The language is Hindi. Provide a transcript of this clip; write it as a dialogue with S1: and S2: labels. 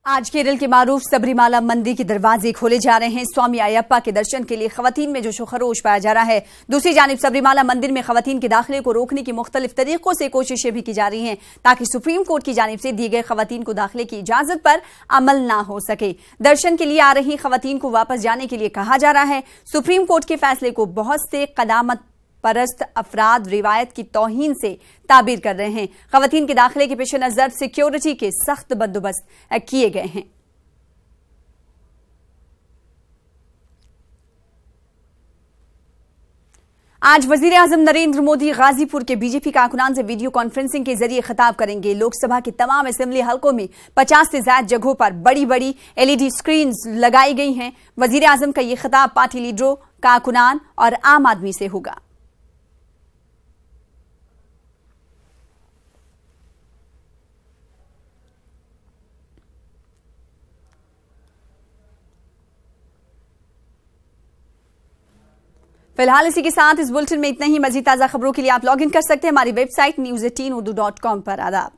S1: आज केरल के मारूफ सबरीमाला मंदिर के दरवाजे खोले जा रहे हैं। स्वामी अयप्पा के दर्शन के लिए खवातीन में जोशो खरोश पाया जा रहा है। दूसरी जानिब सबरीमाला मंदिर में खवातीन के दाखिले को रोकने की मुख्तलिफ तरीकों से कोशिशें भी की जा रही हैं ताकि सुप्रीम कोर्ट की जानिब से दिए गए खवातीन को दाखिले की इजाजत पर अमल ना हो सके। दर्शन के लिए आ रही खवातीन को वापस जाने के लिए कहा जा रहा है। सुप्रीम कोर्ट के फैसले को बहुत से कदामत परस्त अफराद रिवायत की तौहीन से ताबीर कर रहे हैं। खवातीन के दाखिले के पेश नजर सिक्योरिटी के सख्त बंदोबस्त किए गए हैं। आज वजीर आजम नरेंद्र मोदी गाजीपुर के बीजेपी कारकुनान से वीडियो कॉन्फ्रेंसिंग के जरिए खिताब करेंगे। लोकसभा के तमाम असेंबली हलकों में 50 से ज्यादा जगहों पर बड़ी बड़ी LED स्क्रीन लगाई गई हैं। वजीर आजम का यह खिताब पार्टी लीडरों, कारकुनान और आम आदमी से होगा। फिलहाल इसी के साथ इस बुलेटिन में इतना ही। मजीद ताजा खबरों के लिए आप लॉग इन कर सकते हैं हमारी वेबसाइट news18urdu.com पर। आदाब।